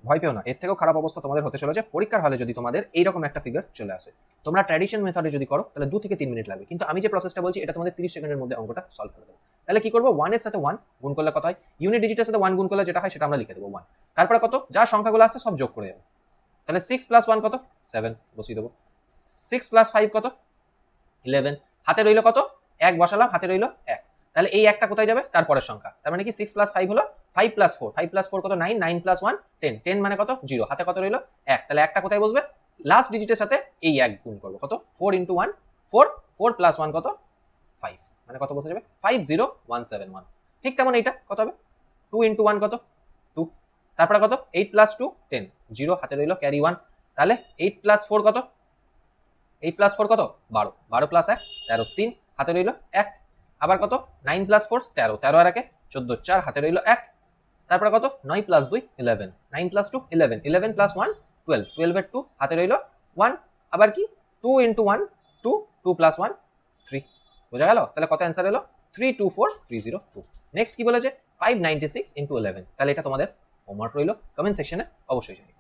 ভয় পেও না, এর থেকেও খারাপ অবস্থা তোমাদের হতে চলেছে পরীক্ষার হলে যদি তোমাদের এইরকম একটা ফিগার চলে আসে। তোমরা ট্র্যাডিশন মেথডে যদি করো তাহলে 2 থেকে 3 মিনিট লাগবে, কিন্তু আমি যে প্রসেসটা বলছি এটা তোমাদের 30 সেকেন্ডের মধ্যে অঙ্কটা সলভ করে দেবো। তাহলে কি করবো, 1 এর সাথে 1 গুণ করলে কত হয়, ইউনিট ডিজিটের সাথে 1 গুণ করলে যেটা হয় সেটা আমরা লিখে দেবো 1। তারপরে কত, যা সংখ্যাগুলো আসছে সব যোগ করে দেবো। তাহলে 6 প্লাস 1 কত, 7 বসিয়ে দেবো। 6 প্লাস 5 কত, 11। হাতে রইলো কত, 1 বসালাম, হাতে রইলো 1। তাহলে এই একটা কোথায় যাবে, তারপরের সংখ্যা। তার মানে কি 6 প্লাস 5 হলো 5 প্লাস 4, 5 প্লাস 4 কত, 9, 9 প্লাস 1 10, 10 মানে কত 0, হাতে কত রইলো 1। তাহলে একটা কোথায় বসবে, লাস্ট ডিজিটের সাথে এই 1 গুণ করবো, কত 4 ইন্টু 1 4, 4 প্লাস 1 কত 5, মানে কত বসে যাবে 50171। ঠিক তেমন এইটা কত হবে, 2 ইন্টু 1 কত 2, তারপরে কত 8 প্লাস 2 10, 0 হাতে রইলো ক্যারি 1। তাহলে 8 প্লাস 4 কত, 8 প্লাস 4 কত 12, 12 প্লাস 1 13, 3 হাতে রইল 1। আবার কত 9 প্লাস 4 13, 13 আর 1 14, 4 হাতে রইল 1। তারপরে কত 9 প্লাস 2 11, 9 প্লাস 2 11, 11 প্লাস 1 12, 12 এর 2 হাতে রইল 1। আবার কি 2 ইন্টু 1 2, 2 প্লাস 1 3, বোঝা গেল। তাহলে কত অ্যান্সার এলো 324302। নেক্সট কি বলেছে 596 ইন্টু 11। তাহলে এটা তোমাদের হোমওয়ার্ক রইল, কমেন্ট সেকশনে অবশ্যই জানিও।